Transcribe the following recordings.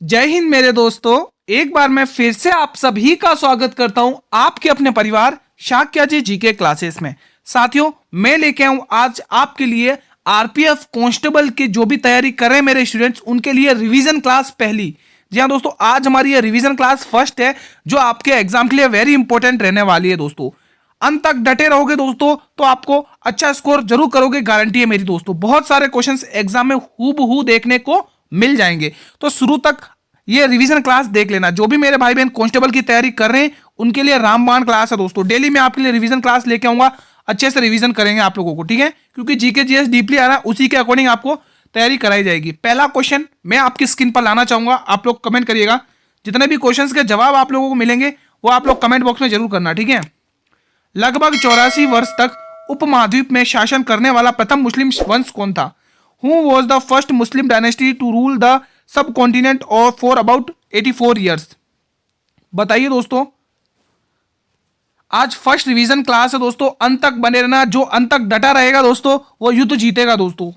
जय हिंद मेरे दोस्तों। एक बार मैं फिर से आप सभी का स्वागत करता हूं आपके अपने परिवार शाक्या जी जीके क्लासेस में। साथियों, मैं लेके आऊं आज आपके लिए आरपीएफ कांस्टेबल की जो भी तैयारी कर रहे हैं मेरे स्टूडेंट्स, उनके लिए रिवीजन क्लास पहली। जी हाँ दोस्तों, आज हमारी ये रिवीजन क्लास फर्स्ट है जो आपके एग्जाम के लिए वेरी इंपॉर्टेंट रहने वाली है दोस्तों। अंत तक डटे रहोगे दोस्तों तो आपको अच्छा स्कोर जरूर करोगे, गारंटी है मेरी दोस्तों। बहुत सारे क्वेश्चंस एग्जाम में हूबहू देखने को मिल जाएंगे, तो शुरू तक ये रिवीजन क्लास देख लेना। जो भी मेरे भाई बहन कांस्टेबल की तैयारी कर रहे हैं उनके लिए रामबाण क्लास है दोस्तों। डेली मैं आपके लिए रिवीजन क्लास लेके आऊंगा, अच्छे से रिवीजन करेंगे आप लोगों को, ठीक है? क्योंकि जीके जीएस डीपली आ रहा है, उसी के अकॉर्डिंग आपको तैयारी कराई जाएगी। पहला क्वेश्चन मैं आपकी स्क्रीन पर लाना चाहूंगा, आप लोग कमेंट करिएगा। जितने भी क्वेश्चन के जवाब आप लोगों को मिलेंगे वो आप लोग कमेंट बॉक्स में जरूर करना, ठीक है? लगभग 84 वर्ष तक उपमहाद्वीप में शासन करने वाला प्रथम मुस्लिम वंश कौन था? Who was the first Muslim dynasty to rule the sub continent और फॉर अबाउट 84 ईयर्स? बताइए दोस्तों। आज फर्स्ट रिवीजन क्लास है दोस्तों, अंत तक बने रहना। जो अंत तक डटा रहेगा दोस्तों वो युद्ध जीतेगा दोस्तों,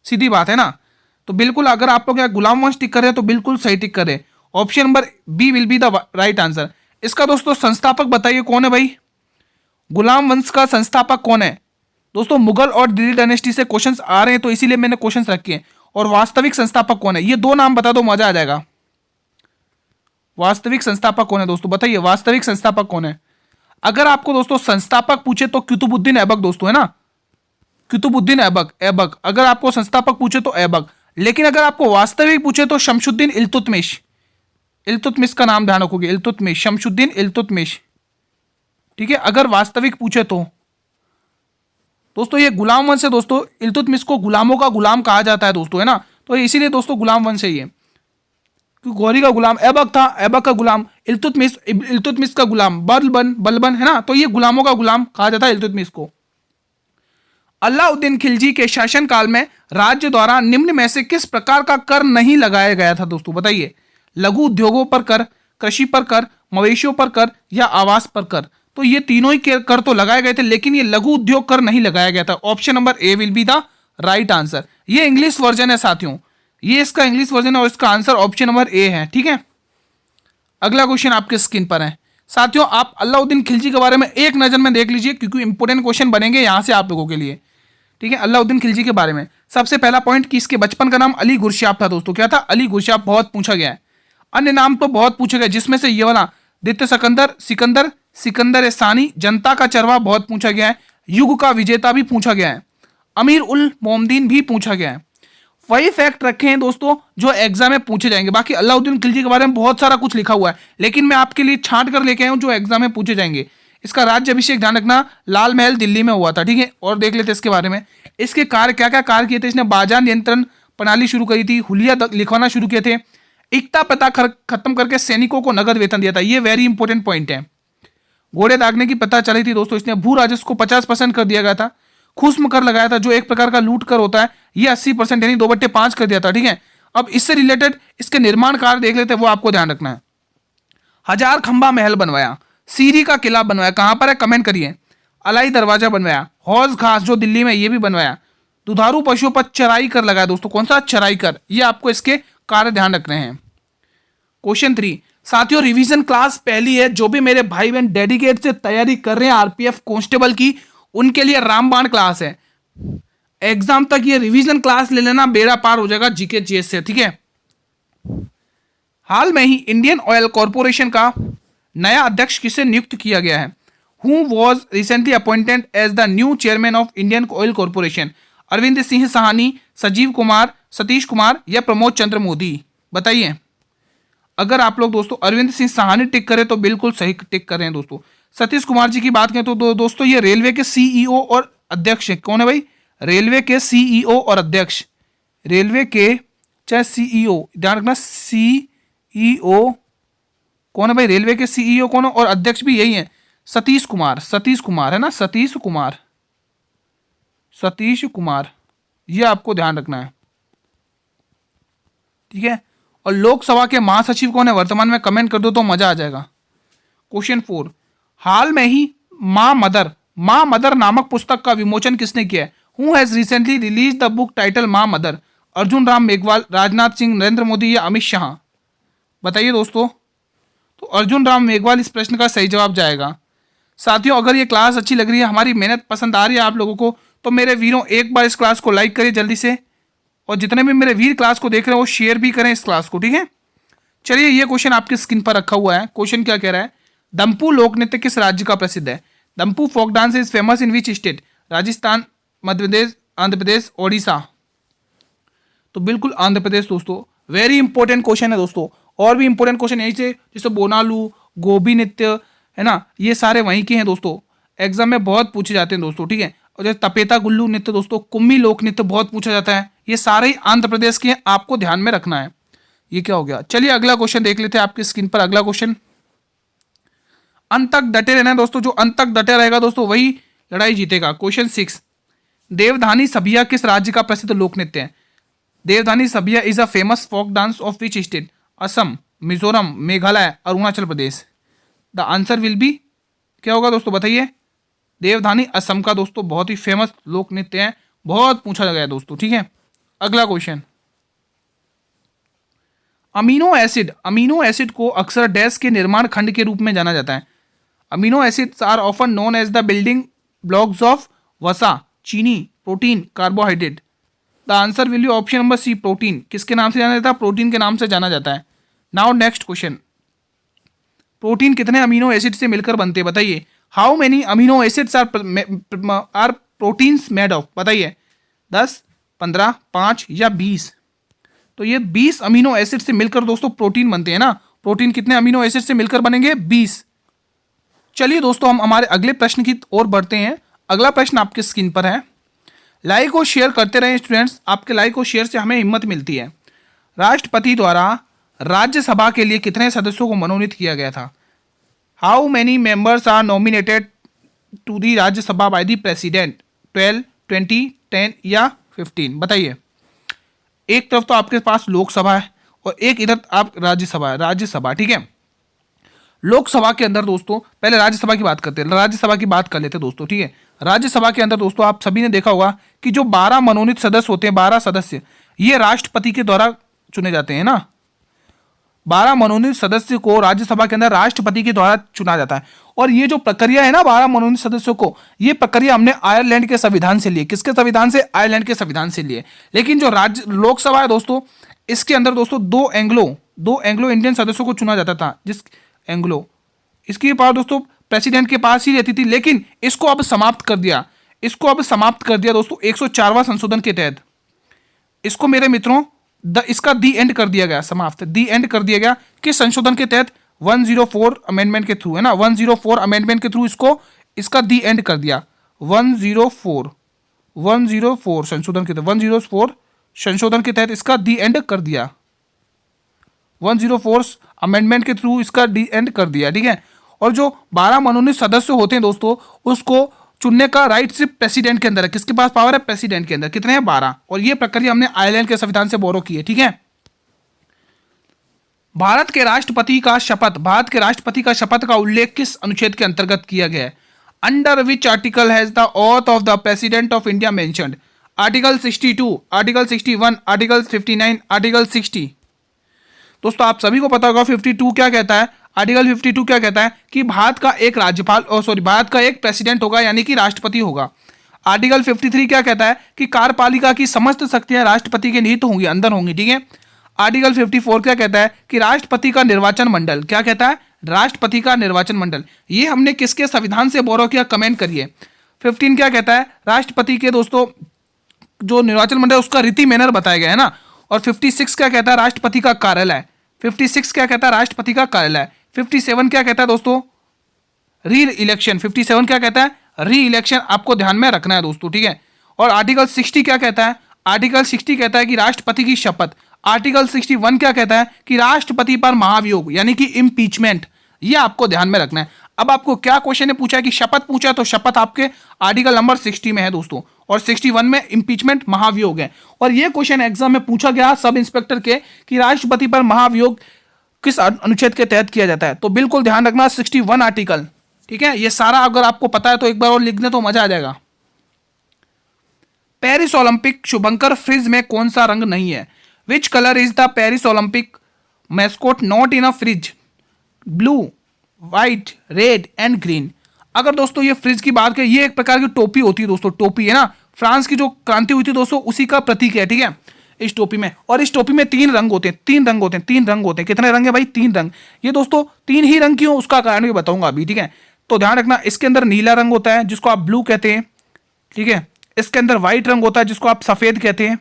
सीधी बात है ना। तो बिल्कुल अगर आप लोग गुलाम वंश टिक कर रहे हैं तो बिल्कुल सही टिक करें। Option number B will be the right answer. इसका दोस्तों संस्थापक बताइए कौन है भाई? गुलाम वंश का संस्थापक कौन है दोस्तों? मुगल और दिल्ली डायनेस्टी से क्वेश्चंस आ रहे हैं तो इसीलिए मैंने क्वेश्चंस रखे हैं। और वास्तविक संस्थापक कौन है, ये दो नाम बता दो, मजा आ जाएगा। वास्तविक संस्थापक कौन है दोस्तों, बताइए वास्तविक संस्थापक कौन है? अगर आपको दोस्तों संस्थापक पूछे तो कुतुबुद्दीन ऐबक दोस्तों, है ना? कुतुबुद्दीन ऐबक ऐबक अगर आपको संस्थापक पूछे तो ऐबक। लेकिन अगर आपको वास्तविक पूछे तो शमशुद्दीन इल्तुतमिश। इल्तुतमिश का नाम ध्यान रखोगे, इल्तुतमिश, शमशुद्दीन इल्तुतमिश, ठीक है? अगर वास्तविक पूछे तो दोस्तों ये गुलाम वंश है दोस्तों। इल्तुतमिश को गुलामों का गुलाम कहा जाता है दोस्तों, है ना? तो इसीलिए दोस्तों गुलाम वंश है ये। क्योंकि गौरी का गुलाम ऐबक था, ऐबक का गुलाम इल्तुतमिश, इल्तुतमिश का गुलाम बलबन, बलबन, है ना? तो ये गुलामों का गुलाम कहा जाता है इल्तुतमिश को। अलाउद्दीन खिलजी के शासनकाल में राज्य द्वारा निम्न में से किस प्रकार का कर नहीं लगाया गया था दोस्तों? बताइए। लघु उद्योगों पर कर, कृषि पर कर, मवेशियों पर कर या आवास पर कर? तो ये तीनों ही कर तो लगाए गए थे, लेकिन ये लघु उद्योग कर नहीं लगाया गया था। Option number A will be the right answer. ये इंग्लिश वर्जन है साथियों, ये इसका इंग्लिश वर्जन है और इसका आंसर ऑप्शन नंबर ए है, ठीक है? अगला क्वेश्चन आपके स्क्रीन पर है साथियों। आप अलाउद्दीन खिलजी के बारे में एक नजर में देख लीजिए, क्योंकि इंपोर्टेंट क्वेश्चन बनेंगे यहां से आप लोगों के लिए, ठीक है? अलाउद्दीन खिलजी के बारे में सबसे पहला पॉइंट कि इसके बचपन का नाम अली गुरशाप था दोस्तों। क्या था? अली गुरशाप। बहुत पूछा गया है। अन्य नाम तो बहुत पूछे गए, जिसमें से ये वाला द्वितीय सिकंदर, सिकंदर, सिकंदर सानी, जनता का चरवा बहुत पूछा गया है। युग का विजेता भी पूछा गया है। अमीर उल मोमदीन भी पूछा गया है। वही फैक्ट रखे हैं दोस्तों जो एग्जाम में पूछे जाएंगे। बाकी अलाउद्दीन खिलजी के बारे में बहुत सारा कुछ लिखा हुआ है, लेकिन मैं आपके लिए छांट कर लेके आया हूं जो एग्जाम में पूछे जाएंगे। इसका राज्य अभिषेक ध्यान रखना लाल महल दिल्ली में हुआ था, ठीक है? और देख लेते इसके बारे में। इसके कार्य क्या क्या कार्य किए थे? इसने बाजार नियंत्रण प्रणाली शुरू करी थी, हुलिया लिखवाना शुरू किए थे, एकता प्रथा खत्म करके सैनिकों को नगद वेतन दिया था। ये वेरी इंपॉर्टेंट पॉइंट है। घोड़े दागने की प्रथा चली थी दोस्तों, इसने भू राजस्व को 50% कर दिया गया था। खुस्म कर लगाया था जो एक प्रकार का लूट कर होता है, ये 80% यानी 2/5 कर दिया था, ठीक है? अब इससे रिलेटेड इसके निर्माण कार्य देख लेते हैं, वो आपको ध्यान रखना है। हजार खंबा महल बनवाया, सीरी का किला बनवाया, कहां पर है कमेंट करिए। अलाई दरवाजा बनवाया, हौज खास जो दिल्ली में ये भी बनवाया। दुधारू पशुओं पर चराई कर लगाया दोस्तों। कौन सा? चराई कर। ये आपको इसके कार्य ध्यान रखने हैं। क्वेश्चन 3 साथियों, रिवीजन क्लास पहली है। जो भी मेरे भाई बहन डेडिकेट से तैयारी कर रहे हैं आरपीएफ कांस्टेबल की, उनके लिए रामबाण क्लास है। एग्जाम तक ये रिवीजन क्लास ले लेना, बेड़ा पार हो जाएगा जीके जीएस से, ठीक है? हाल में ही इंडियन ऑयल कॉर्पोरेशन का नया अध्यक्ष किसे नियुक्त किया गया है? Who was recently appointed as the new chairman of Indian Oil Corporation? Arvind Singh Sahni, Sanjeev Kumar, Satish Kumar या प्रमोद चंद्र मोदी? बताइए। अगर आप लोग दोस्तों अरविंद सिंह साहनी टिक करें तो बिल्कुल सही टिक कर रहे हैं दोस्तों। सतीश कुमार जी की बात करें तो दोस्तों ये रेलवे के सीईओ और अध्यक्ष है। कौन है भाई? रेलवे के सीईओ और अध्यक्ष। रेलवे के चाहे सीईओ, ध्यान रखना सीईओ कौन है भाई? रेलवे के सीईओ कौन है और अध्यक्ष भी यही है, सतीश कुमार। सतीश कुमार है ना, सतीश कुमार, सतीश कुमार, ये आपको ध्यान रखना है, ठीक है? और लोकसभा के महासचिव कौन है वर्तमान में? कमेंट कर दो तो मजा आ जाएगा। क्वेश्चन 4 हाल में ही माँ मदर नामक पुस्तक का विमोचन किसने किया है? Who has recently release the book title माँ मदर? अर्जुन राम मेघवाल, राजनाथ सिंह, नरेंद्र मोदी या अमित शाह? बताइए दोस्तों। तो अर्जुन राम मेघवाल इस प्रश्न का सही जवाब जाएगा। साथियों, अगर ये क्लास अच्छी लग रही है, हमारी मेहनत पसंद आ रही है आप लोगों को, तो मेरे वीरों एक बार इस क्लास को लाइक करिए जल्दी से, और जितने भी मेरे वीर क्लास को देख रहे हैं वो शेयर भी करें इस क्लास को, ठीक है। चलिए, ये क्वेश्चन आपकी स्क्रीन पर रखा हुआ है। क्वेश्चन क्या कह रहा है, दम्पू लोक नृत्य किस राज्य का प्रसिद्ध है? Dampu folk dance is famous in which state? Rajasthan, Madhya Pradesh, Andhra Pradesh, Odisha. तो बिल्कुल आंध्र प्रदेश दोस्तों। वेरी इंपॉर्टेंट क्वेश्चन है दोस्तों। और भी इंपॉर्टेंट क्वेश्चन यही से, जैसे बोनालू, गोभी नृत्य, है ना, ये सारे वहीं के हैं दोस्तों, एग्जाम में बहुत पूछे जाते हैं दोस्तों, ठीक है। और जैसे तपेता गुल्लू नृत्य दोस्तों, कुम्मी लोक नृत्य बहुत पूछा जाता है, ये सारे ही आंध्र प्रदेश के हैं, आपको ध्यान में रखना है। ये क्या हो गया। चलिए अगला क्वेश्चन देख लेते हैं आपकी स्क्रीन पर। अगला क्वेश्चन, अंत तक डटे रहना है दोस्तों, जो अंत तक डटे रहेगा दोस्तों वही लड़ाई जीतेगा। क्वेश्चन 6, देवधानी सभिया किस राज्य का प्रसिद्ध लोक नृत्य है? देवधानी सभिया is a famous folk dance of which state? Assam, Mizoram, Meghalaya, Arunachal Pradesh. The answer will be, क्या होगा दोस्तों बताइए। देवधानी असम का दोस्तों बहुत ही फेमस लोक नृत्य है, बहुत पूछा गया है दोस्तों, ठीक है। अगला question, amino acid, amino acid को अक्सर डैश के निर्माण खंड के रूप में जाना जाता है। Amino acids are often known as the building blocks of वसा, चीनी, protein, carbohydrate. The answer will be option number C, protein. किसके नाम से जाना जाता है? प्रोटीन के नाम से जाना जाता है। नाउ नेक्स्ट क्वेश्चन, प्रोटीन कितने अमीनो एसिड से मिलकर बनते हैं बताइए। How many amino acids are proteins made of? बताइए, 10, 15, 5 या 20? तो ये 20 अमीनो एसिड से मिलकर दोस्तों प्रोटीन बनते हैं ना। प्रोटीन कितने अमीनो एसिड से मिलकर बनेंगे? 20। चलिए दोस्तों, हम हमारे अगले प्रश्न की ओर बढ़ते हैं। अगला प्रश्न आपकी स्क्रीन पर है। लाइक और शेयर करते रहें स्टूडेंट्स, आपके लाइक और शेयर से हमें हिम्मत मिलती है। राष्ट्रपति द्वारा राज्यसभा के लिए कितने सदस्यों को मनोनीत किया गया था? How many members are nominated to the Rajya Sabha by the president? 12, 20, 10 या 15? बताइए। एक तरफ तो आपके पास लोकसभा है और एक इधर आप राज्यसभा है, राज्यसभा, ठीक है। लोकसभा के अंदर दोस्तों, पहले राज्यसभा की बात करते हैं, राज्यसभा की बात कर लेते हैं दोस्तों, ठीक है। राज्यसभा के अंदर दोस्तों आप सभी ने देखा होगा कि जो 12 मनोनीत सदस्य होते हैं, 12 सदस्य, ये राष्ट्रपति के द्वारा चुने जाते हैं ना। 12 मनोनीत सदस्य को राज्यसभा के अंदर राष्ट्रपति के द्वारा चुना जाता है। और ये जो प्रक्रिया है ना 12 मनोनीत सदस्यों को, ये प्रक्रिया हमने आयरलैंड के संविधान से लिए। किसके संविधान से? आयरलैंड के संविधान से लिए। लेकिन जो राज्य लोकसभा है दोस्तों, इसके अंदर दोस्तों दो एंग्लो इंडियन सदस्यों को चुना जाता था। जिस एंग्लो, इसकी पावर दोस्तों प्रेसिडेंट के पास ही रहती थी, लेकिन इसको अब समाप्त कर दिया। दोस्तों 104वां संशोधन के तहत। इसको मेरे मित्रों इसका दी एंड कर दिया गया, समाप्त, दी एंड कर दिया गया। किस संशोधन के तहत? 104 अमेंडमेंट के थ्रू, है ना। 104 अमेंडमेंट के थ्रू इसका दी एंड कर दिया। 104 संशोधन के तहत, 104 संशोधन के तहत इसका दी एंड कर दिया। 104 अमेंडमेंट के थ्रू इसका डी एंड कर दिया, ठीक है। और जो 12 मनोनीत सदस्य होते हैं दोस्तों, उसको चुनने का राइट सिर्फ प्रेसिडेंट के अंदर है। किसके पास पावर है? प्रेसिडेंट के अंदर। कितने हैं? 12। और ये प्रक्रिया हमने आयरलैंड के संविधान से बोरो की है, ठीक है। भारत के राष्ट्रपति का शपथ का उल्लेख किस अनुच्छेद के अंतर्गत किया गया है? Under which article has the auth of the president of India mentioned? Article 62, article 61, article 59, article 60? दोस्तों आप सभी को पता होगा 52 क्या कहता है। आर्टिकल 52 क्या कहता है कि भारत का एक भारत का एक प्रेसिडेंट होगा, यानी कि राष्ट्रपति होगा। आर्टिकल 53 क्या कहता है कि कार्यपालिका की समस्त शक्तियां राष्ट्रपति के निहित होंगी, अंदर होंगी, ठीक है। आर्टिकल 54 क्या कहता है कि राष्ट्रपति का निर्वाचन मंडल, क्या कहता है? राष्ट्रपति का निर्वाचन मंडल। ये हमने किसके संविधान से बोरो किया? कमेंट करिए। 15 क्या कहता है? राष्ट्रपति के दोस्तों जो निर्वाचन मंडल उसका रीति मैनर बताया गया है ना। और 56 क्या कहता है? राष्ट्रपति का कार्यालय। 56 क्या कहता है? राष्ट्रपति का कार्यालय। 57 क्या कहता है दोस्तों? री इलेक्शन। 57 क्या कहता है? री इलेक्शन। आपको ध्यान में रखना है दोस्तों, ठीक है। और आर्टिकल 60 क्या कहता है? आर्टिकल 60 कहता है कि राष्ट्रपति की शपथ। आर्टिकल 61 क्या कहता है कि राष्ट्रपति पर महाभियोग, यानी कि इम्पीचमेंट। ये आपको ध्यान में रखना है। अब आपको क्या क्वेश्चन ने पूछा है कि शपथ पूछा, तो शपथ आपके आर्टिकल नंबर 60 में है दोस्तों, और 61 में इम्पीचमेंट, महाभियोग है। और ये क्वेश्चन एग्जाम में पूछा गया सब इंस्पेक्टर के कि राष्ट्रपति पर महाभियोग किस अनुच्छेद के तहत किया जाता है। तो बिल्कुल ध्यान रखना 61 आर्टिकल, ठीक है। ये सारा अगर आपको पता है तो एक बार और लिखने तो मजा आ जाएगा। पेरिस ओलंपिक शुभंकर फ्रिज में कौन सा रंग नहीं है? Which colour is the Paris Olympic mascot not in a fridge, blue, white, red and green. अगर दोस्तों ये फ्रिज की बात करें, ये एक प्रकार की टोपी होती है दोस्तों, टोपी है ना, फ्रांस की जो क्रांति हुई थी दोस्तों उसी का प्रतीक है, ठीक है, इस टोपी में। और इस टोपी में 3 रंग होते हैं, 3 रंग होते हैं, 3 रंग होते हैं। कितने रंग है भाई? 3 रंग। ये दोस्तों 3 ही रंग क्यों, उसका कारण भी बताऊंगा अभी, ठीक है। तो ध्यान रखना, इसके अंदर नीला रंग होता है जिसको आप ब्लू कहते हैं, ठीक है। इसके अंदर व्हाइट रंग होता है जिसको आप सफेद कहते हैं,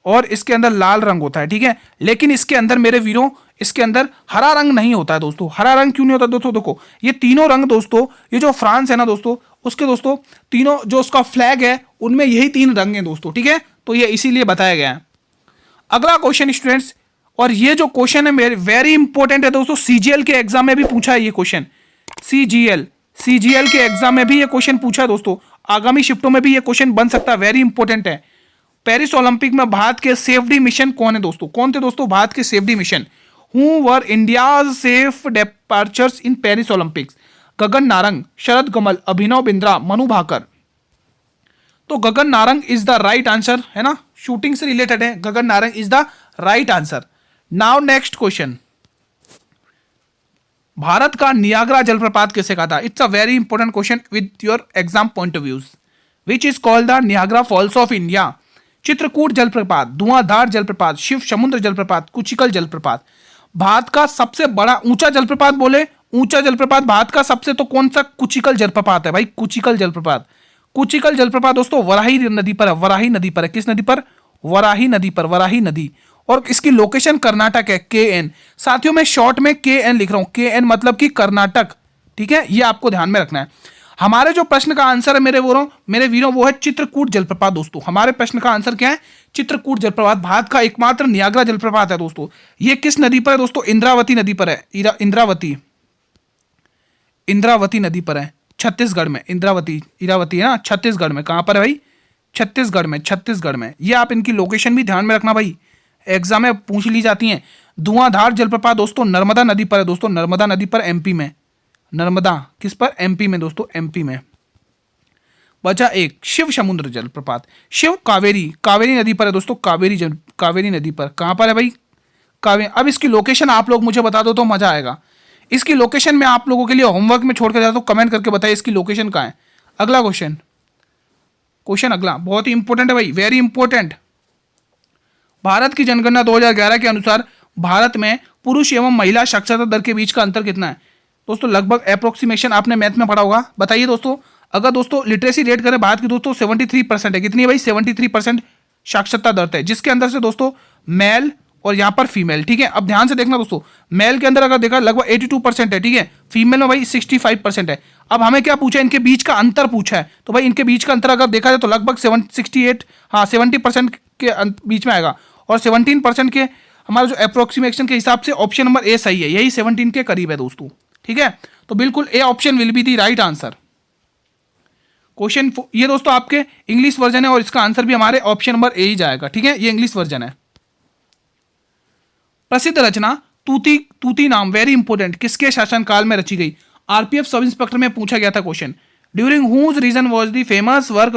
और इसके अंदर लाल रंग होता है, ठीक है। लेकिन इसके अंदर मेरे वीरों, इसके अंदर हरा रंग नहीं होता है दोस्तों। हरा रंग क्यों नहीं होता दोस्तों? देखो ये तीनों रंग दोस्तों, ये जो फ्रांस है ना दोस्तों, उसके दोस्तों तीनों जो उसका फ्लैग है उनमें यही 3 रंग हैं दोस्तों, ठीक है। तो ये इसीलिए बताया गया है। अगला क्वेश्चन स्टूडेंट्स, और ये जो क्वेश्चन है मेरे वेरी इंपॉर्टेंट है दोस्तों, सीजीएल के एग्जाम में भी पूछा है ये क्वेश्चन। सीजीएल के एग्जाम में भी ये क्वेश्चन पूछा है दोस्तों, आगामी शिफ्टों में भी ये क्वेश्चन बन सकता है, वेरी इंपॉर्टेंट है। पेरिस ओलंपिक में भारत के सेफ्टी मिशन कौन है दोस्तों? कौन थे दोस्तों भारत के chef de mission? Who were India's safe departures in Paris Olympics? Gagan Narang, Sharath Kamal, Abhinav Bindra, Manu Bhaker. तो Gagan Narang is the right answer, है ना, शूटिंग से रिलेटेड है, Gagan Narang is the right answer. Now next question, Bharat का नियाग्रा जलप्रपात किसे कहा था? It's a very important question with your exam point of views. Which is called the Niagara Falls of India? Chitrakoot जलप्रपात, धुआंधार जलप्रपात, शिव समुद्र जलप्रपात, कुचिकल जलप्रपात। भारत का सबसे बड़ा ऊंचा जलप्रपात, बोले ऊंचा जलप्रपात भारत का सबसे, तो कौन सा? कुचिकल जलप्रपात है भाई, कुचिकल जलप्रपात। कुचिकल जलप्रपात दोस्तों वराही नदी पर है, वराही नदी पर है। किस नदी पर? वराही नदी पर, वराही नदी। और इसकी लोकेशन कर्नाटक है, KN। साथियों मैं शॉर्ट में KN लिख रहा हूं, KN मतलब कि कर्नाटक, ठीक है, ये आपको ध्यान में रखना है। हमारे जो प्रश्न का आंसर है मेरे वीरों, वो है चित्रकूट जलप्रपात दोस्तों। हमारे प्रश्न का आंसर क्या है? चित्रकूट जलप्रपात भारत का एकमात्र नियाग्रा जलप्रपात है दोस्तों। ये किस नदी पर है दोस्तों? इंद्रावती नदी पर है, इंद्रावती नदी पर है, छत्तीसगढ़ में। इरावती है ना, छत्तीसगढ़ में। कहां पर है भाई? छत्तीसगढ़ में। ये आप इनकी लोकेशन भी ध्यान में रखना भाई, एग्जाम में पूछ ली जाती हैं। धुआंधार जलप्रपात दोस्तों नर्मदा नदी पर है दोस्तों, नर्मदा नदी पर, MP में। नर्मदा किस पर? MP में दोस्तों, MP में। बचा एक शिव समुद्र जलप्रपात, शिव कावेरी नदी पर है दोस्तों, कावेरी नदी पर। कहां पर है भाई? अब इसकी लोकेशन आप लोग मुझे बता दो तो मजा आएगा। इसकी लोकेशन मैं आप लोगों के लिए होमवर्क में छोड़ कर जाता हूं, कमेंट करके बताइए इसकी लोकेशन कहां है। अगला क्वेश्चन अगला बहुत ही इंपॉर्टेंट है भाई, वेरी इंपॉर्टेंट। भारत की जनगणना 2011 के अनुसार भारत में पुरुष एवं महिला साक्षरता दर के बीच का अंतर कितना है दोस्तों? लगभग अप्रोक्सीमेशन आपने मैथ में पढ़ा होगा, बताइए दोस्तों। अगर दोस्तों लिटरेसी रेट करें भारत की दोस्तों 73% है। कितनी है भाई? 73% साक्षरता दर है, जिसके अंदर से दोस्तों मेल और यहां पर फीमेल, ठीक है। अब ध्यान से देखना दोस्तों, मेल के अंदर अगर देखा लगभग 82% है, ठीक है। फीमेल में भाई 65% है। अब हमें क्या पूछा? इनके बीच का अंतर पूछा है, तो भाई इनके बीच का अंतर अगर देखा जाए तो लगभग 70% के बीच में आएगा। और 17% के हमारा जो अप्रोक्सीमेशन के हिसाब से ऑप्शन नंबर A सही है, यही 17 के करीब है दोस्तों, ठीक है। तो बिल्कुल A option will be the right answer. Question ये दोस्तों आपके इंग्लिश वर्जन है और इसका आंसर भी हमारे ऑप्शन नंबर A ही जाएगा, ठीक है। ये इंग्लिश वर्जन है। प्रसिद्ध रचना तूती नाम, वेरी इंपोर्टेंट, किसके शासनकाल में रची गई? RPF सब इंस्पेक्टर में पूछा गया था question. During whose reign was the famous work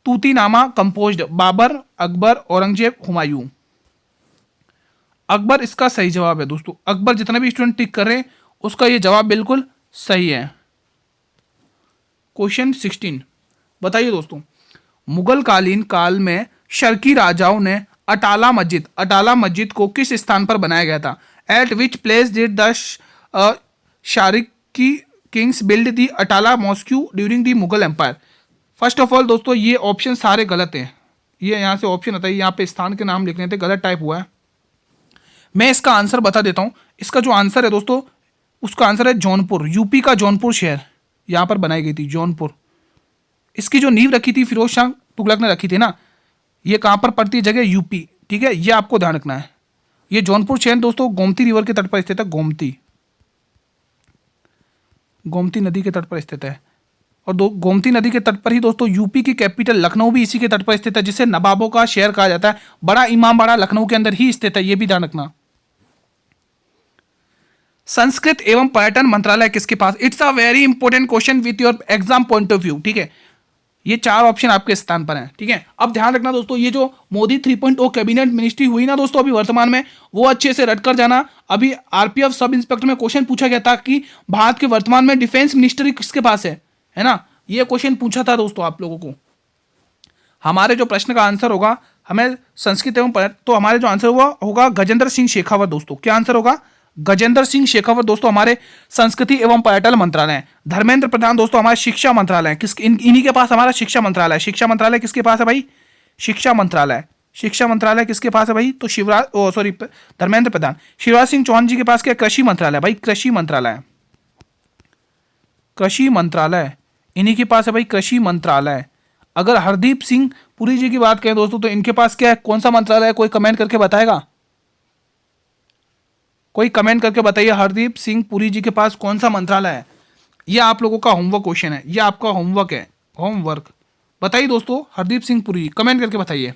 Tutinama composed? Babur, Akbar, Aurangzeb, Humayun. Akbar इसका सही जवाब है दोस्तों। अकबर जितने भी स्टूडेंट टिक कर रहे हैं उसका ये जवाब बिल्कुल सही है। क्वेश्चन 16 बताइए दोस्तों, मुगल कालीन काल में शर्की राजाओं ने अटाला मस्जिद को किस स्थान पर बनाया गया था? At which place did the Sharqi kings build the Atala mosque during the Mughal empire? First of all दोस्तों ये ऑप्शन सारे गलत हैं। ये यहाँ से ऑप्शन आता है, यहाँ पे स्थान के नाम लिखने थे, गलत टाइप हुआ है। मैं इसका आंसर बता देता हूँ। इसका जो आंसर है दोस्तों उसका आंसर है जौनपुर, यूपी का जौनपुर शहर, यहाँ पर बनाई गई थी जौनपुर। इसकी जो नींव रखी थी फिरोज शाह तुगलक ने रखी थी ना, ये कहाँ पर पड़ती है जगह? यूपी, ठीक है, ये आपको ध्यान रखना है। ये जौनपुर शहर दोस्तों गोमती रिवर के तट पर स्थित है, गोमती नदी के तट पर स्थित है। और गोमती नदी के तट पर ही दोस्तों यूपी की कैपिटल लखनऊ भी इसी के तट पर स्थित है, जिसे नवाबों का शहर कहा जाता है। बड़ा इमामबाड़ा लखनऊ के अंदर ही स्थित है, ये भी ध्यान रखना। संस्कृत एवं पर्यटन मंत्रालय किसके पास? It's a very important question with your exam point of view, ठीक है। ये 4 ऑप्शन आपके स्थान पर हैं, ठीक है। अब ध्यान रखना दोस्तों, ये जो मोदी 3.0 कैबिनेट मिनिस्ट्री हुई ना दोस्तों अभी वर्तमान में, वो अच्छे से रट कर जाना। अभी आरपीएफ सब इंस्पेक्टर में क्वेश्चन पूछा गया था कि भारत के वर्तमान में डिफेंस मिनिस्ट्री किसके पास है ना, ये क्वेश्चन पूछा था दोस्तों आप लोगों को। हमारे जो प्रश्न का आंसर होगा, हमें संस्कृत एवं तो हमारे जो आंसर हुआ होगा गजेंद्र सिंह शेखावत दोस्तों। क्या आंसर होगा? गजेंद्र सिंह शेखावत दोस्तों हमारे संस्कृति एवं पर्यटन मंत्रालय। धर्मेंद्र प्रधान दोस्तों हमारे शिक्षा मंत्रालय, इन्हीं के पास हमारा शिक्षा मंत्रालय। शिक्षा मंत्रालय किसके पास है भाई? शिक्षा मंत्रालय। शिक्षा मंत्रालय किसके पास है भाई? तो धर्मेंद्र प्रधान। शिवराज सिंह चौहान जी के पास क्या? कृषि मंत्रालय भाई, कृषि मंत्रालय। कृषि मंत्रालय इन्हीं के पास है भाई, कृषि मंत्रालय। अगर हरदीप सिंह पुरी जी की बात करें दोस्तों तो इनके पास क्या है, कौन सा मंत्रालय है? कोई कमेंट करके बताएगा? कोई कमेंट करके बताइए, हरदीप सिंह पुरी जी के पास कौन सा मंत्रालय है? ये आप लोगों का होमवर्क क्वेश्चन है, ये आपका होमवर्क है, होमवर्क। बताइए दोस्तों, हरदीप सिंह पुरी, कमेंट करके बताइए।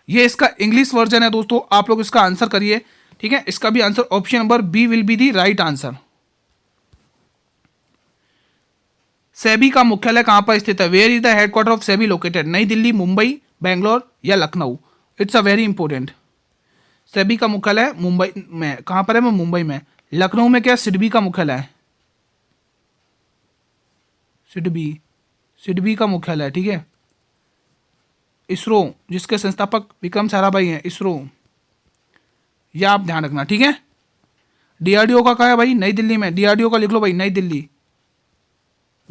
ये इसका इंग्लिश वर्जन है दोस्तों, आप लोग इसका आंसर करिए, ठीक है। इसका भी answer option number B will be the right answer. SEBI का मुख्यालय कहां पर स्थित है? Where is the headquarter of SEBI located? Nai Delhi, Mumbai, Bangalore या Lucknow? It's a very important. SEBI का मुख्यालय मुंबई में, कहां पर है? मैं मुंबई में। लखनऊ में क्या? सिडबी का मुख्यालय है, सिडबी का मुख्यालय है, ठीक है। इसरो, जिसके संस्थापक विक्रम साराभाई हैं, इसरो, यह आप ध्यान रखना, ठीक है। डीआरडीओ का कहा है भाई? नई दिल्ली में। डीआरडीओ का लिख लो भाई, नई दिल्ली।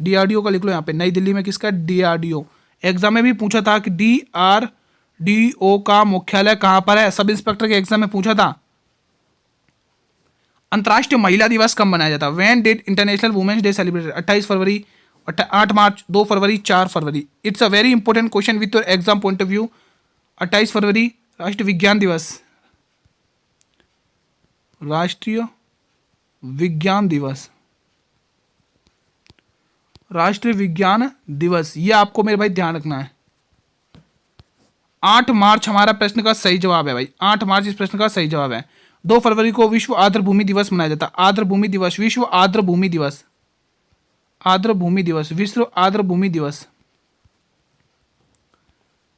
डीआरडीओ का लिख लो यहाँ पे, नई दिल्ली में। किसका? डीआरडीओ। एग्जाम में भी पूछा था कि डीआरडीओ का मुख्यालय कहां पर है, सब इंस्पेक्टर के एग्जाम में पूछा था। अंतर्राष्ट्रीय महिला दिवस कब मनाया जाता है? When did International Women's Day celebrated? 28 फरवरी, 8 मार्च, 2 फरवरी, 4 फरवरी? It's a very important question with your exam point of view. 28 फरवरी राष्ट्रीय विज्ञान दिवस, राष्ट्रीय विज्ञान दिवस, राष्ट्रीय विज्ञान दिवस, ये आपको मेरे भाई ध्यान रखना है। 8 मार्च हमारा प्रश्न का सही जवाब है भाई, 8 मार्च इस प्रश्न का सही जवाब है। 2 फरवरी को विश्व आर्द्र भूमि दिवस मनाया जाता है। आर्द्र भूमि दिवस, विश्व आर्द्र भूमि दिवस, आर्द्र भूमि दिवस, विश्व आर्द्र भूमि दिवस,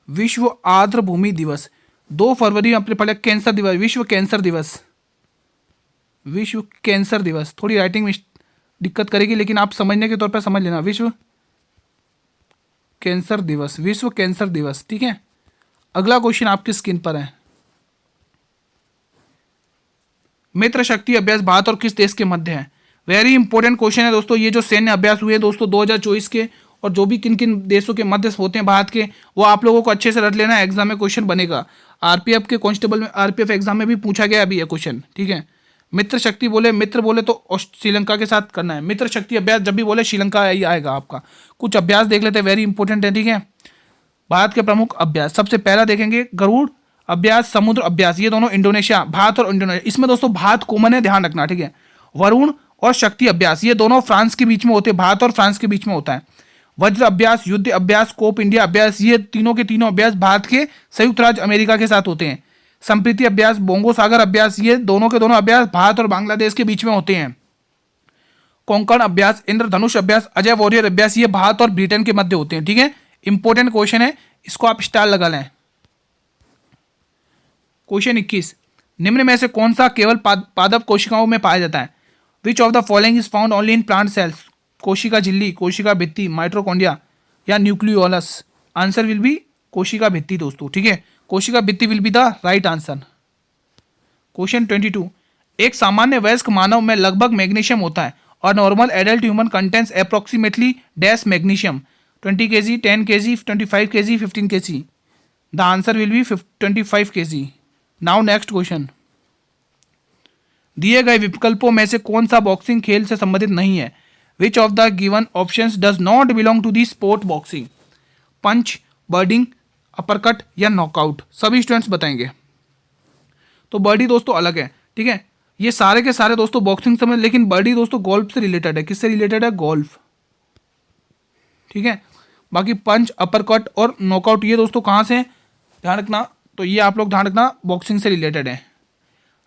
विश्व आर्द्र भूमि दिवस। 2 फरवरी अपने पढ़े कैंसर दिवस, विश्व कैंसर दिवस, विश्व कैंसर दिवस। थोड़ी राइटिंग में दिक्कत करेगी लेकिन आप समझने के तौर पर समझ लेना, विश्व कैंसर दिवस, विश्व कैंसर दिवस, ठीक है। अगला क्वेश्चन आपकी स्क्रीन पर है। मित्र शक्ति अभ्यास भारत और किस देश के मध्य है? वेरी इंपॉर्टेंट क्वेश्चन है दोस्तों। ये जो सैन्य अभ्यास हुए दोस्तों 2024 के, और जो भी किन किन देशों के मध्य होते हैं भारत के, वो आप लोगों को अच्छे से रट लेना, एग्जाम में क्वेश्चन बनेगा। आरपीएफ के कांस्टेबल में, आरपीएफ एग्जाम में भी पूछा गया अभी ये क्वेश्चन, ठीक है। मित्र शक्ति बोले, मित्र बोले तो श्रीलंका के साथ करना है। मित्र शक्ति अभ्यास जब भी बोले श्रीलंका ही आएगा आपका। कुछ अभ्यास देख लेते हैं, वेरी इंपॉर्टेंट है, ठीक है। भारत के प्रमुख अभ्यास, सबसे पहला देखेंगे गरुड़ अभ्यास, समुद्र अभ्यास, ये दोनों इंडोनेशिया, भारत और इंडोनेशिया। इसमें दोस्तों भारत कॉमन है, ध्यान रखना, ठीक है। वरुण और शक्ति अभ्यास, ये दोनों फ्रांस के बीच में होते हैं, भारत और फ्रांस के बीच में होता है। वज्र अभ्यास, युद्ध अभ्यास, कोप इंडिया अभ्यास, ये तीनों के तीनों अभ्यास भारत के संयुक्त राज्य अमेरिका के साथ होते हैं। संप्रीति अभ्यास, बोंगो सागर अभ्यास, ये दोनों के दोनों अभ्यास भारत और बांग्लादेश के बीच में होते हैं। कोंकण अभ्यास, इंद्रधनुष अभ्यास, अजय वॉरियर अभ्यास, ये भारत और ब्रिटेन के मध्य होते हैं, ठीक है। इंपॉर्टेंट क्वेश्चन है, इसको आप स्टार लगा लें। क्वेश्चन 21, निम्न में से कौन सा केवल पादप कोशिकाओं में पाया जाता है? Which of the following is found only in plant cells? कोशिका झिल्ली, कोशिका भित्ति, माइटोकॉन्ड्रिया या न्यूक्लियोलस? आंसर विल बी कोशिका भित्ति दोस्तों, ठीक है। कोशिका भित्ति will be the right answer. Question 22, एक सामान्य वयस्क मानव में लगभग मैग्नीशियम होता है और normal adult human contents approximately dash magnesium? 20 kg, 10 kg, 25 kg, 15 kg? The answer will B 25 kg। Now next question, दिए गए विकल्पों में से कौन सा बॉक्सिंग खेल से संबंधित नहीं है? Which of the given options does not belong to the sport boxing? Punch, birding, uppercut या नॉकआउट? सभी स्टूडेंट्स बताएंगे। तो बर्डी दोस्तों अलग है, ठीक है। ये सारे के सारे दोस्तों बॉक्सिंग समझ, लेकिन बर्डी दोस्तों गोल्फ से रिलेटेड है। किससे रिलेटेड है? गोल्फ, ठीक है। बाकी पंच, अपरकट और नॉकआउट ये दोस्तों कहाँ से, ध्यान रखना, तो ये आप लोग ध्यान रखना बॉक्सिंग से रिलेटेड है।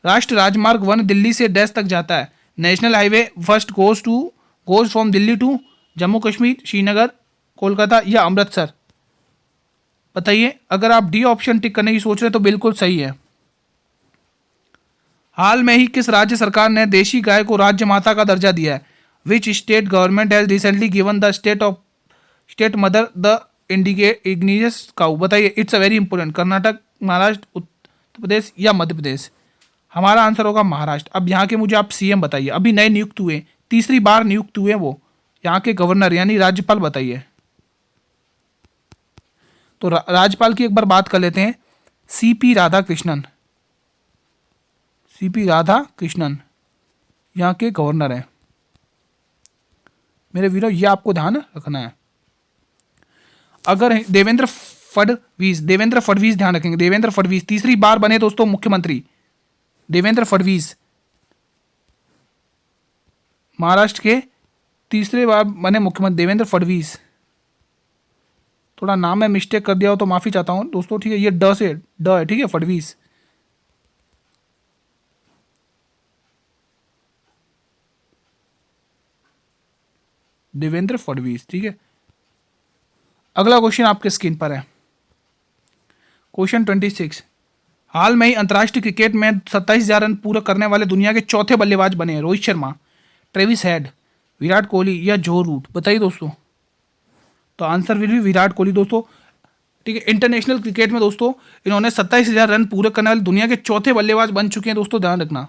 राष्ट्रीय राजमार्ग 1 दिल्ली से डैश तक जाता है? National highway first goes from Delhi to Jammu Kashmir, Srinagar Kolkata या अमृतसर? बताइए। अगर आप डी ऑप्शन टिक करने की सोच रहे हैं तो बिल्कुल सही है। हाल में ही किस राज्य सरकार ने देशी गाय को राज्य माता का दर्जा दिया है? Which state government has recently given the state mother the indigenous cow? बताइए। It's a very important. Karnataka, Maharashtra, Uttar Pradesh या मध्य प्रदेश? हमारा आंसर होगा महाराष्ट्र। अब यहाँ के मुझे आप सीएम बताइए, अभी नए नियुक्त हुए, तीसरी बार नियुक्त हुए वो यहाँ के गवर्नर यानी राज्यपाल, बताइए। तो राज्यपाल की एक बार बात कर लेते हैं। सीपी राधाकृष्णन। सीपी राधाकृष्णन यहाँ के गवर्नर हैं। मेरे वीरों, ये आपको ध्यान रखना है। अगर देवेंद्र फडणवीस ध्यान रखेंगे, देवेंद्र फडणवीस तीसरी बार बने दोस्तों मुख्यमंत्री। देवेंद्र फडणवीस महाराष्ट्र के तीसरे बार बने मुख्यमंत्री देवेंद्र फडणवीस। थोड़ा नाम में मिस्टेक कर दिया हो तो माफी चाहता हूं दोस्तों, ठीक है। ये ड से ड है, ठीक है, फडणवीस। देवेंद्र फडणवीस, ठीक है। अगला क्वेश्चन आपके स्क्रीन पर है, क्वेश्चन 26। हाल में ही अंतर्राष्ट्रीय क्रिकेट में 27,000 रन पूरा करने वाले दुनिया के चौथे बल्लेबाज बने हैं। रोहित शर्मा, ट्रेविस हेड, विराट कोहली या जो रूट? बताइए दोस्तों। तो आंसर विल भी विराट कोहली दोस्तों, ठीक है। इंटरनेशनल क्रिकेट में दोस्तों इन्होंने 27,000 रन पूरे करने वाले दुनिया के चौथे बल्लेबाज बन चुके हैं दोस्तों, ध्यान रखना।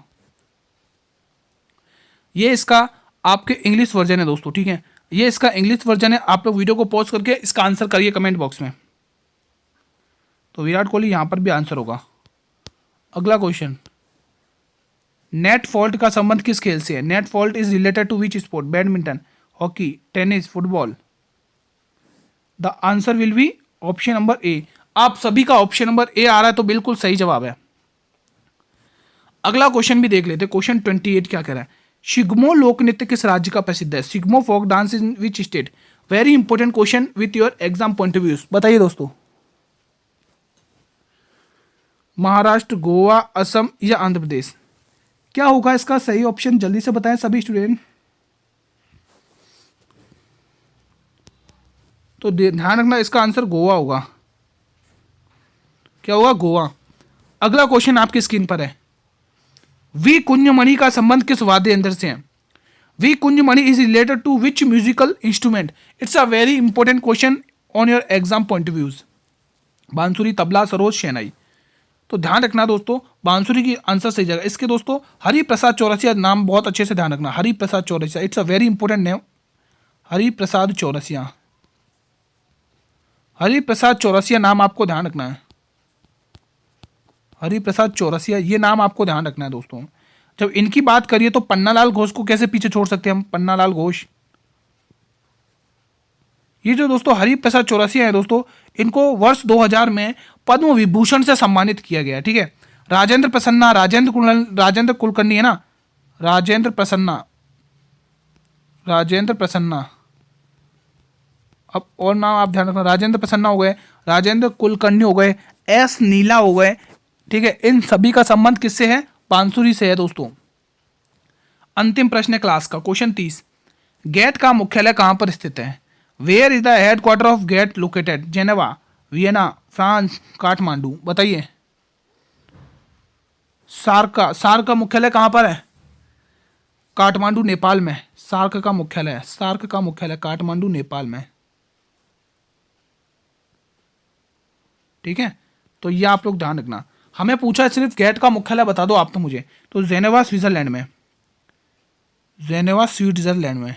ये इसका आपके इंग्लिश वर्जन है दोस्तों, ठीक है। ये इसका इंग्लिश वर्जन है। आप लोग वीडियो को पॉज करके इसका आंसर करिए कमेंट बॉक्स में। तो विराट कोहली यहां पर भी आंसर होगा। अगला क्वेश्चन, नेट फॉल्ट का संबंध किस खेल से है? Net fault is related to which sport? Badminton, hockey, tennis, football? The answer will be option number A. आप सभी का ऑप्शन नंबर ए आ रहा है तो बिल्कुल सही जवाब है। अगला क्वेश्चन भी देख लेते हैं। क्वेश्चन 28 क्या कह रहा है? शिग्मो लोक नृत्य किस राज्य का प्रसिद्ध है? Shigmo folk dance in which state? Very important question with your exam point of view. बताइए दोस्तों। महाराष्ट्र, गोवा, असम या आंध्र प्रदेश? क्या होगा इसका सही ऑप्शन? जल्दी से बताएं सभी स्टूडेंट। तो ध्यान रखना, इसका आंसर गोवा होगा। क्या होगा? गोवा। अगला क्वेश्चन आपकी स्क्रीन पर है। वी कुंजमणि का संबंध किस वाद्य यंत्र से है? V Kunjamani is related to which musical instrument? It's a very important question on your exam point of views. बांसुरी, तबला, सरोज, शहनाई? तो ध्यान रखना दोस्तों, बांसुरी की आंसर सही जगह। इसके दोस्तों हरि प्रसाद चौरसिया नाम बहुत अच्छे से ध्यान रखना। Hari Prasad Chaurasia, it's a very important name. Hari Prasad Chaurasia, Hari Prasad Chaurasia नाम आपको ध्यान रखना है। हरि प्रसाद चौरसिया, ये नाम आपको ध्यान रखना है दोस्तों। जब इनकी बात करिए तो पन्नालाल घोष को कैसे पीछे छोड़ सकते हैं हम? पन्नालाल घोष, ये जो दोस्तों हरि प्रसाद चौरसिया है दोस्तों, इनको वर्ष 2000 में पद्म विभूषण से सम्मानित किया गया, ठीक है। राजेंद्र प्रसन्ना, राजेंद्र कुलकर्णी है ना, राजेंद्र प्रसन्ना। अब और नाम आप ध्यान रखना, राजेंद्र प्रसन्ना हो गए, राजेंद्र कुलकर्णी हो गए, एस नीला हो गए, ठीक है। इन सभी का संबंध किससे है? बांसुरी से है दोस्तों। अंतिम प्रश्न है क्लास का, क्वेश्चन 30। गेट का मुख्यालय कहां पर स्थित है? Where is the headquarter of GATT located? Geneva, Vienna, France, Kathmandu? बताइए। सार्क का मुख्यालय कहां पर है? काठमांडू, नेपाल में सार्क का मुख्यालय है। सार्क का मुख्यालय काठमांडू, नेपाल में, ठीक है। तो ये आप लोग ध्यान रखना। हमें पूछा सिर्फ गेट का मुख्यालय बता दो आप तो मुझे। तो जेनेवा स्विट्जरलैंड में, जेनेवा स्विट्जरलैंड में।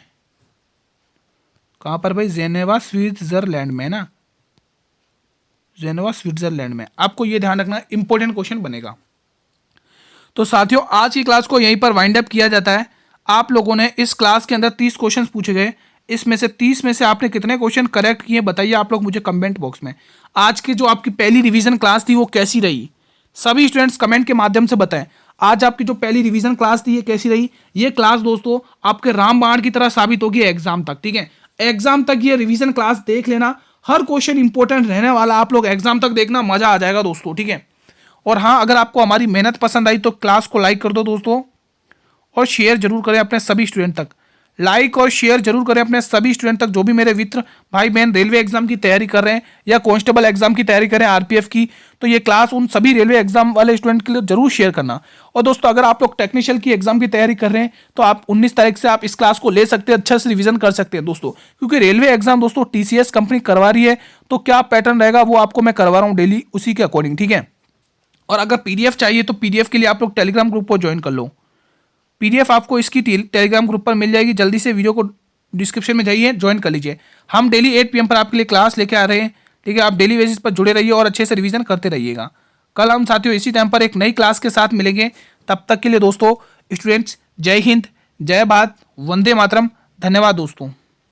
कहां पर भाई? जेनेवा स्विट्जरलैंड में ना, जेनेवा स्विट्जरलैंड में। आपको ये ध्यान रखना, इंपॉर्टेंट क्वेश्चन बनेगा। तो साथियों आज की क्लास को यहीं पर वाइंड अप किया जाता है। आप लोगों ने इस क्लास के अंदर 30 क्वेश्चन पूछे गए। इसमें से 30 में से आपने कितने क्वेश्चन करेक्ट किए बताइए आप लोग मुझे कमेंट बॉक्स में। आज की जो आपकी पहली रिवीजन क्लास थी वो कैसी रही? सभी स्टूडेंट्स कमेंट के माध्यम से बताएं। आज आपकी जो पहली रिवीजन क्लास थी ये कैसी रही? ये क्लास दोस्तों आपके रामबाण की तरह साबित होगी एग्जाम तक, ठीक है। एग्जाम तक ये रिवीजन क्लास देख लेना, हर क्वेश्चन इंपॉर्टेंट रहने वाला। आप लोग एग्जाम तक देखना, मजा आ जाएगा दोस्तों, ठीक है। और हाँ, अगर आपको हमारी मेहनत पसंद आई तो क्लास को लाइक कर दो दोस्तों, और शेयर जरूर करें अपने सभी स्टूडेंट तक। लाइक और शेयर जरूर करें अपने सभी स्टूडेंट तक, जो भी मेरे मित्र भाई बहन रेलवे एग्जाम की तैयारी कर रहे हैं या कांस्टेबल एग्जाम की तैयारी करें आरपीएफ की। तो ये क्लास उन सभी रेलवे एग्जाम वाले स्टूडेंट के लिए जरूर शेयर करना। और दोस्तों अगर आप लोग टेक्निशियल की एग्जाम की तैयारी कर रहे हैं तो आप 19 तारीख से आप इस क्लास को ले सकते हैं, अच्छा से रिवीजन कर सकते हैं दोस्तों, क्योंकि रेलवे एग्जाम दोस्तों टीसीएस कंपनी करवा रही है। तो क्या पैटर्न रहेगा वो आपको मैं करवा रहा हूँ डेली, उसी के अकॉर्डिंग, ठीक है। और अगर पीडीएफ चाहिए तो पीडीएफ के लिए आप लोग टेलीग्राम ग्रुप को ज्वाइन कर लो। पीडीएफ आपको इसकी टेलीग्राम ग्रुप पर मिल जाएगी, जल्दी से वीडियो को डिस्क्रिप्शन में जाइए, ज्वाइन कर लीजिए। हम डेली 8 PM पर आपके लिए क्लास लेके आ रहे हैं, ठीक है। आप डेली बेसिस पर जुड़े रहिए और अच्छे से रिवीजन करते रहिएगा। कल हम साथियों इसी टाइम पर एक नई क्लास के साथ मिलेंगे। तब तक के लिए दोस्तों स्टूडेंट्स, जय हिंद, जय भारत, वंदे मातरम। धन्यवाद दोस्तों।